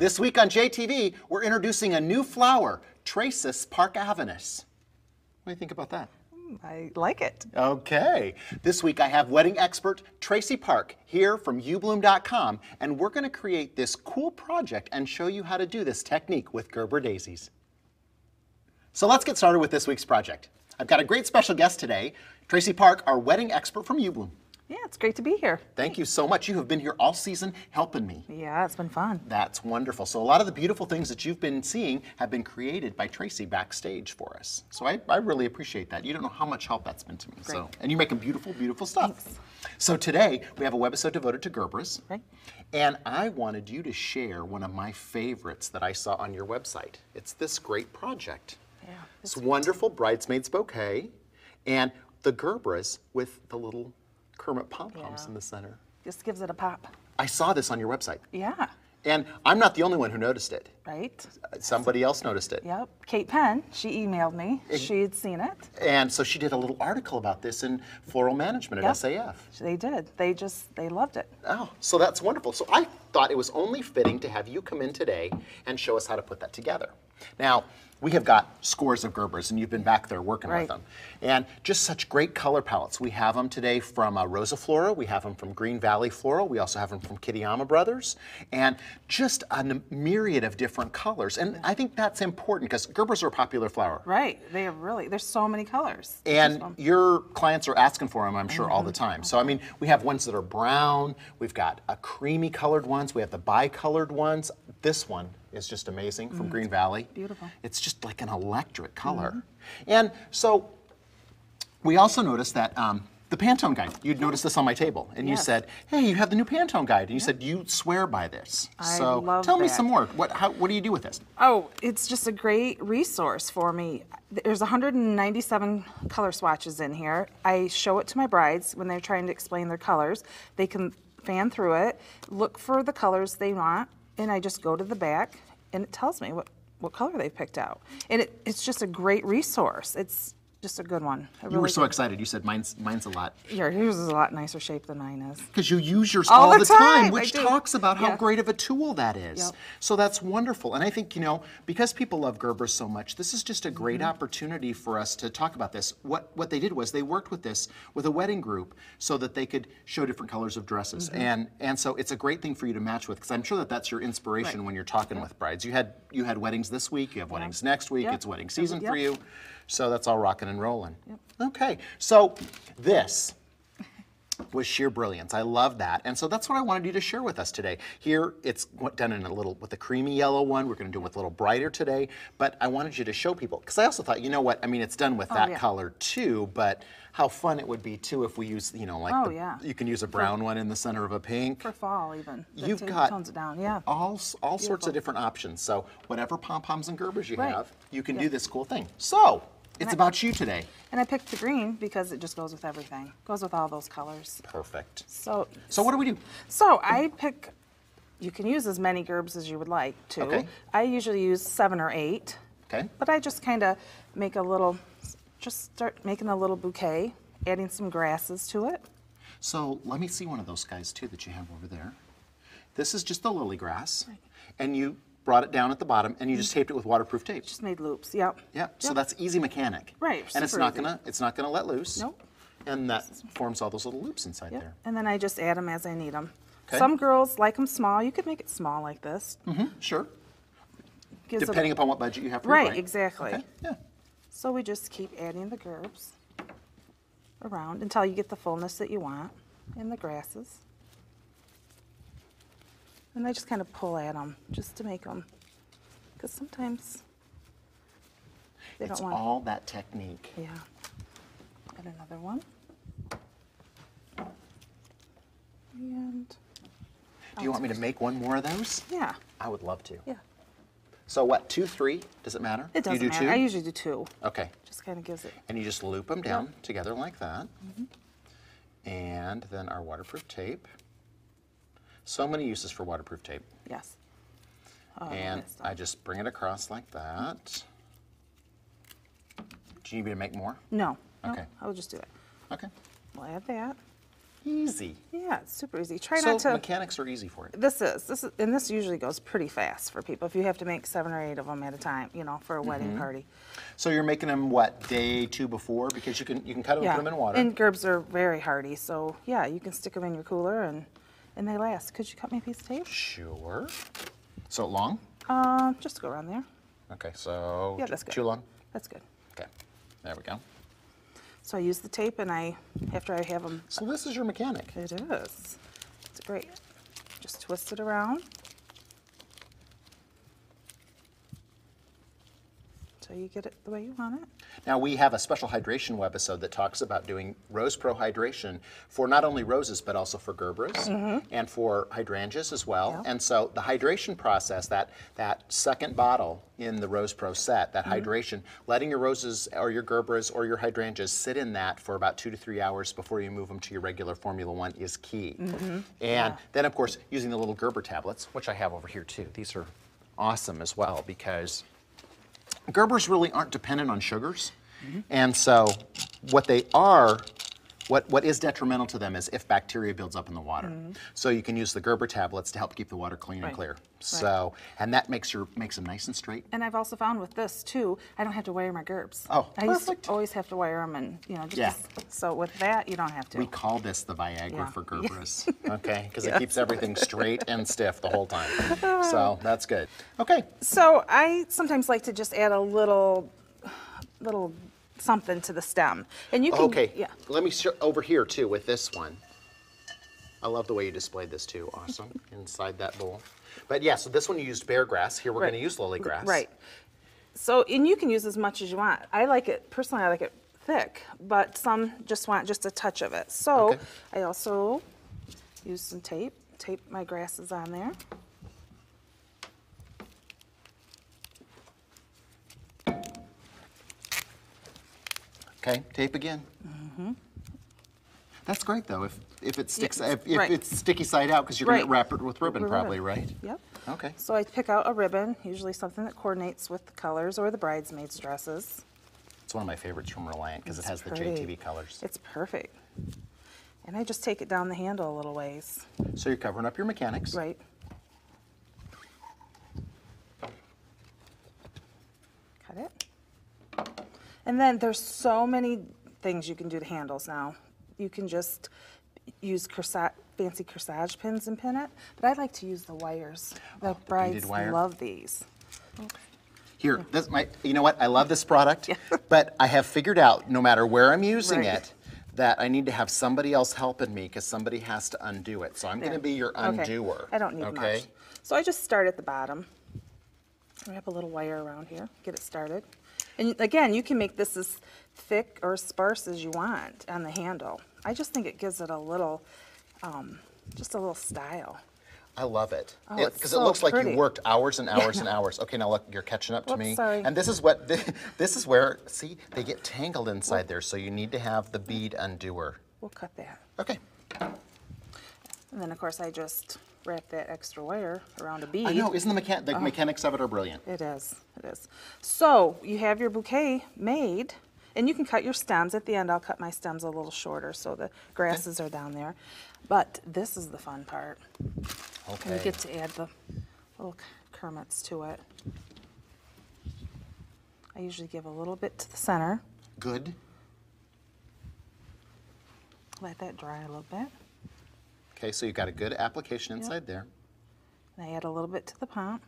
This week on JTV, we're introducing a new flower, Tracy Park Avenus. What do you think about that? I like it. Okay. This week I have wedding expert Tracy Park here from uBloom.com, and we're going to create this cool project and show you how to do this technique with Gerbera daisies. So let's get started with this week's project. I've got a great special guest today, Tracy Park, our wedding expert from uBloom. Yeah, it's great to be here. Thank you so much. You have been here all season helping me. Yeah, it's been fun. That's wonderful. So a lot of the beautiful things that you've been seeing have been created by Tracy backstage for us. So I really appreciate that. You don't know how much help that's been to me. Great. And you're making beautiful, beautiful stuff. Thanks. So today we have a webisode devoted to Gerberas. Right. And I wanted you to share one of my favorites that I saw on your website. It's this great project. Yeah. This wonderful bridesmaid's bouquet and the Gerberas with the little Kermit pom-poms in the center. Just gives it a pop. I saw this on your website. Yeah. And I'm not the only one who noticed it. Right? Somebody else noticed it. Yep. Kate Penn, she emailed me. She had seen it. And so she did a little article about this in Floral Management at SAF. They did. They loved it. Oh, so that's wonderful. So I thought it was only fitting to have you come in today and show us how to put that together. Now, we have got scores of Gerberas, and you've been back there working with them. And just such great color palettes. We have them today from Rosa Flora. We have them from Green Valley Floral. We also have them from Kitayama Brothers. And just a myriad of different colors. And I think that's important because Gerberas are a popular flower. Right. They are really, there's so many colors. And your clients are asking for them, I'm sure, all the time. So, I mean, we have ones that are brown. We've got a creamy colored ones. We have the bi-colored ones. This one is just amazing from Green Valley. Beautiful. It's just like an electric color. And so we also noticed that the Pantone guide, you'd noticed this on my table, and you said, hey, you have the new Pantone guide. And you said you swear by this. I love tell me that. some more. What do you do with this? Oh, it's just a great resource for me. There's 197 color swatches in here. I show it to my brides when they're trying to explain their colors. They can fan through it, look for the colors they want, and I just go to the back and it tells me what color they picked out. And it's just a great resource. It's just a good one. You were so excited. You said mine's a lot. Yours is a lot nicer shape than mine is. Because you use yours all the time, which I do. talks about how great of a tool that is. Yep. So that's wonderful. And I think, you know, because people love Gerber so much, this is just a great opportunity for us to talk about this. What they did was they worked with this with a wedding group so that they could show different colors of dresses. And so it's a great thing for you to match with, because I'm sure that that's your inspiration when you're talking with brides. You had weddings this week, you have weddings next week, it's wedding season for you. So that's all rocking and rolling. Okay, so this was sheer brilliance. I love that. And so that's what I wanted you to share with us today. Here, it's done in a little, with a creamy yellow one. We're gonna do it with a little brighter today, but I wanted you to show people, because I also thought, you know what, I mean, it's done with that color too, but how fun it would be too if we use, you know, like you can use a brown one in the center of a pink. For fall even. You've got tones it down, all sorts of different options. So whatever pom-poms and Gerbers you have, you can do this cool thing. So, it's about you today. And I picked the green because it just goes with everything. Goes with all those colors. Perfect. So what do we do? So I pick, you can use as many Gerbs as you would like to. Okay. I usually use 7 or 8. Okay. But I just kind of make a little, just start making a little bouquet, adding some grasses to it. So let me see one of those guys too that you have over there. This is just the lily grass. And you brought it down at the bottom and you just taped it with waterproof tape. Just made loops, yep. So that's easy mechanic. Right, And it's not gonna let loose. Nope. And that forms all those little loops inside there. And then I just add them as I need them. Okay. Some girls like them small. You could make it small like this. Sure. Gives Depending upon what budget you have for your Right, bride. exactly. Okay. Yeah. So we just keep adding the Gerbs around until you get the fullness that you want in the grasses. And I just kind of pull at them just to make them, because sometimes they It's don't want. all that technique. Yeah. Add another one. And. Do you want me to make one more of those? Yeah. I would love to. Yeah. So what, 2, 3? Does it matter? It doesn't you do matter. 2? I usually do 2. Okay. Just kind of gives it. And you just loop them down together like that. And then our waterproof tape. So many uses for waterproof tape. Yes. And I just bring it across like that. Do you need me to make more? No. Okay. No, I'll just do it. Okay. We'll add that. Easy. Yeah, it's super easy. Try So not to. mechanics are easy for it. This is, and this usually goes pretty fast for people if you have to make 7 or 8 of them at a time, you know, for a wedding party. So you're making them what, day 2 before? Because you can cut them and put them in water. And gerbs are very hardy, so yeah, you can stick them in your cooler and they last. Could you cut me a piece of tape? Sure. So long? Just go around there. Okay, so Yeah, that's good. too long? That's good. Okay, there we go. So I use the tape, and after I have them. So this is your mechanic. It is. It's great. Just twist it around. So you get it the way you want it. Now we have a special hydration webisode that talks about doing Rose Pro hydration for not only roses but also for gerberas and for hydrangeas as well. Yep. And so the hydration process, that second bottle in the Rose Pro set, that hydration, letting your roses or your gerberas or your hydrangeas sit in that for about 2 to 3 hours before you move them to your regular Formula One is key. And then of course using the little Gerber tablets, which I have over here too. These are awesome as well because Gerbers really aren't dependent on sugars, and so what they are, what is detrimental to them is if bacteria builds up in the water. So you can use the Gerber tablets to help keep the water clean and clear. So, and that makes them nice and straight. And I've also found with this too, I don't have to wire my gerbs. Oh, I used perfect. to always have to wire them, and you know, so with that you don't have to. We call this the Viagra Yeah. for Gerberas, okay? Because it keeps everything straight and stiff the whole time. So that's good. Okay. So I sometimes like to just add a little something to the stem, and you can. Okay. Yeah. Let me show over here too with this one. I love the way you displayed this too. Awesome. Inside that bowl. But yeah, so this one you used bear grass. Here we're going to use lily grass. Right. So, and you can use as much as you want. I like it, personally I like it thick, but some just want just a touch of it. So I also use some tape my grasses on there. Okay, tape again. That's great though. If it sticks, if right. it's sticky side out, because you're going to wrap it with ribbon, With probably, ribbon. right? Yep. Okay. So I pick out a ribbon, usually something that coordinates with the colors or the bridesmaids' dresses. It's one of my favorites from Reliant because it has the pretty. JTV colors. It's perfect. And I just take it down the handle a little ways. So you're covering up your mechanics. Right. Cut it. And then there's so many things you can do to handles now. You can just use fancy corsage pins and pin it, but I like to use the wires. The brides beaded wire. love these. Here, you know what? I love this product, but I have figured out, no matter where I'm using Right. it, that I need to have somebody else helping me because somebody has to undo it. So I'm going to be your undoer. I don't need much. So I just start at the bottom. Wrap a little wire around here, get it started. And again, you can make this as thick or sparse as you want on the handle. I just think it gives it a little, just a little style. I love it. Oh, it's Because so it looks like pretty. you worked hours and hours and hours. Okay, now look, you're catching up to Whoops, me. sorry. And this is where, see, they get tangled inside there, so you need to have the bead undoer. We'll cut that. Okay. And then of course I just wrap that extra wire around a bead. I know, isn't the mechanics of it are brilliant. It is, it is. So you have your bouquet made, and you can cut your stems. At the end, I'll cut my stems a little shorter so the grasses are down there. But this is the fun part. Okay. You get to add the little kermits to it. I usually give a little bit to the center. Good. Let that dry a little bit. Okay, so you've got a good application inside there. And I add a little bit to the pomp.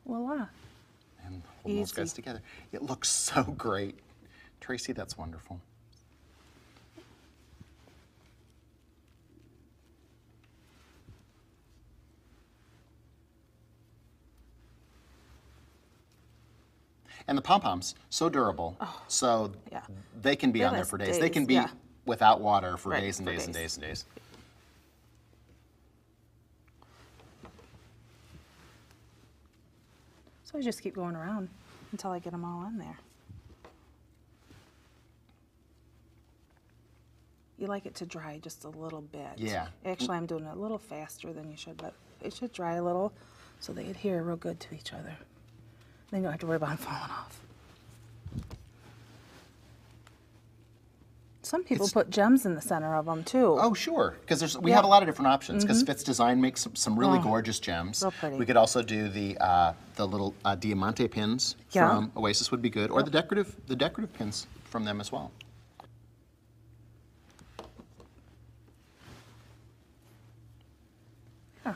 Voila. And hold those guys together. It looks so great. Tracy, that's wonderful. And the pom-poms, so durable. So they can be on there for days. They can be without water for days and days and days and days. So I just keep going around until I get them all on there. You like it to dry just a little bit. Yeah. Actually, I'm doing it a little faster than you should, but it should dry a little so they adhere real good to each other. Then you don't have to worry about them falling off. Some people put gems in the center of them too. Oh, sure, because we have a lot of different options. Because Fitz Design makes some really gorgeous gems. So pretty. We could also do the little diamante pins from Oasis would be good, or the decorative pins from them as well. Yeah.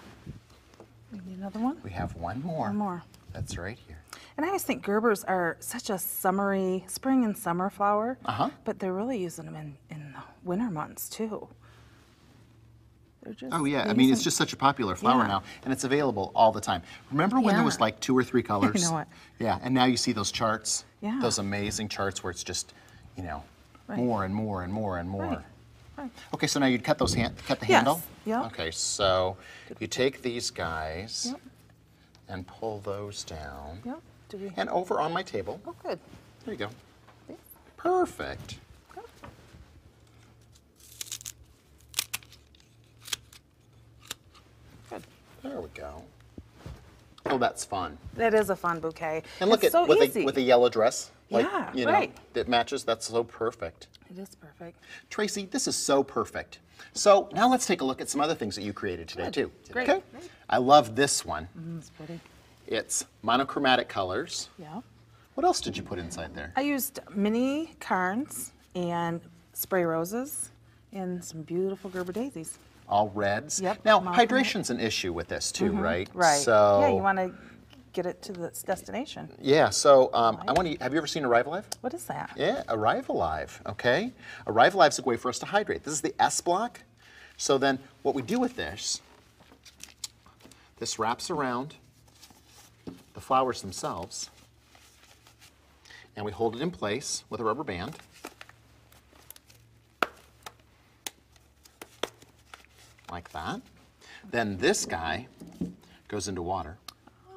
We need another one. We have one more. One more. That's right here. And I always think Gerbers are such a summery, spring and summer flower, but they're really using them in the winter months too. They're just, oh yeah, I mean it's just such a popular flower now, and it's available all the time. Remember when there was like 2 or 3 colors? You know what? Yeah, and now you see those charts, Yeah. those amazing charts where it's just, you know, more and more and more and more. Right. Okay, so now you'd cut the handle? Yeah. Okay, so you take these guys and pull those down. Yep. And over on my table. Oh, good. There you go. Thanks. Perfect. Good. There we go. Oh, that's fun. That is a fun bouquet. And look it's at so easy. with a yellow dress. Like, Yeah, you know, right. that matches. That's so perfect. It is perfect. Tracy, this is so perfect. So now let's take a look at some other things that you created today too. Great. Okay. Great. I love this one. It's pretty. It's monochromatic colors. Yeah. What else did you put inside there? I used mini carns and spray roses and some beautiful Gerber daisies. All reds. Yep. Now, Monochromatic. hydration's an issue with this too, right? Right. So yeah, you want to get it to the destination. yeah. So I want to. Have you ever seen Arrive Alive? What is that? Yeah, Arrive Alive. Okay. Arrive Alive is a way for us to hydrate. This is the S block. So then, what we do with this wraps around the flowers themselves, and we hold it in place with a rubber band. Like that. Then this guy goes into water.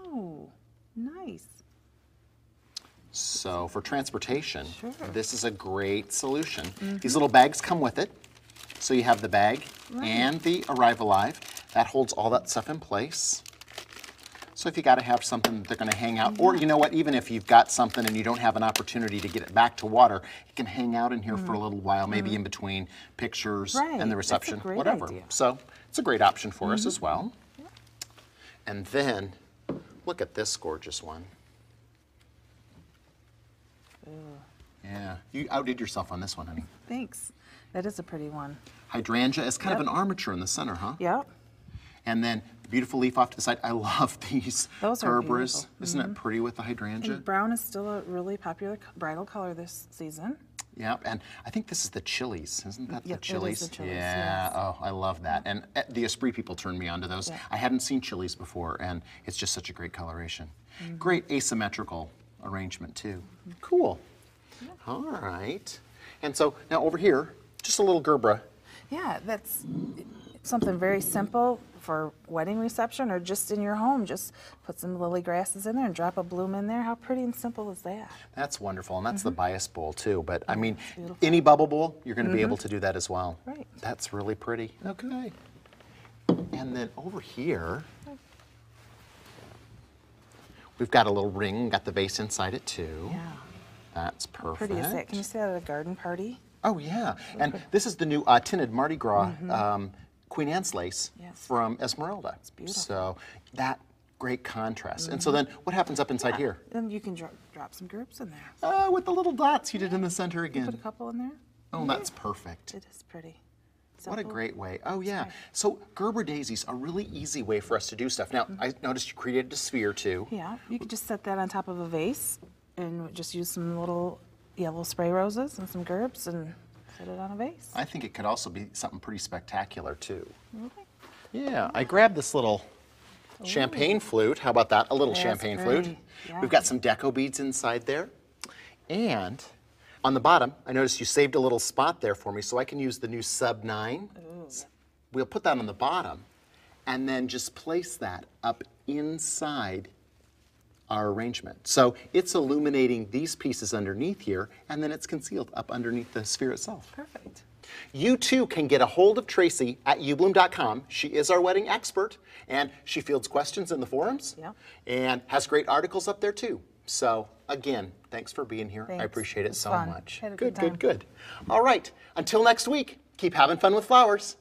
Oh, nice. So for transportation, Sure. this is a great solution. These little bags come with it. So you have the bag and the Arrive Alive. That holds all that stuff in place. So if you got to have something they're going to hang out, or you know what, even if you've got something and you don't have an opportunity to get it back to water, it can hang out in here for a little while, maybe in between pictures and the reception, That's a great whatever. idea. So it's a great option for us as well. And then look at this gorgeous one. Yeah, you outdid yourself on this one, honey. Thanks. That is a pretty one. Hydrangea is kind of an armature in the center, huh? Yep. And then the beautiful leaf off to the side. I love these Those are Gerberas. beautiful. Isn't it pretty with the hydrangea? And brown is still a really popular bridal color this season. Yeah, and I think this is the chilies. Isn't that Yeah, the chilies? it is the chilies, Yeah, yes. oh, I love that. And the Esprit people turned me onto those. Yeah. I hadn't seen chilies before, and it's just such a great coloration. Mm-hmm. Great asymmetrical arrangement, too. Cool. All right. And so now over here, just a little Gerbera. Yeah, that's something very simple for wedding reception or just in your home. Just put some lily grasses in there and drop a bloom in there. How pretty and simple is that? That's wonderful, and that's the bias bowl too. But I mean, beautiful. any bubble bowl, you're going to be able to do that as well. Right. That's really pretty. Okay. And then over here, we've got a little ring, got the vase inside it too. Yeah. That's perfect. Pretty is that? Can you see that at a garden party? Oh yeah, and this is the new tinted Mardi Gras Queen Anne's lace Yes. from Esmeralda. It's beautiful. So that great contrast. And so then, what happens up inside here? And you can drop some gerbs in there. With the little dots you did in the center again. Put a couple in there. Oh, that's perfect. It is pretty. What a Simple. great way. Oh, yeah. So Gerber daisies, a really easy way for us to do stuff. Now, I noticed you created a sphere, too. Yeah, you could just set that on top of a vase and just use some little yellow spray roses and some gerbs and set it on a vase. I think it could also be something pretty spectacular, too. Okay. Yeah, I grabbed this little champagne flute. How about that? A little That's champagne pretty. flute. Yeah. We've got some deco beads inside there. And on the bottom, I noticed you saved a little spot there for me, so I can use the new Sub 9. We'll put that on the bottom and then just place that up inside our arrangement. So it's illuminating these pieces underneath here, and then it's concealed up underneath the sphere itself. Perfect. You too can get a hold of Tracy at uBloom.com. She is our wedding expert, and she fields questions in the forums Yeah. and has great articles up there too. So again, thanks for being here. I Thanks. appreciate it It's so fun. much. Had a Good, good time. good, good. All right, until next week, keep having fun with flowers.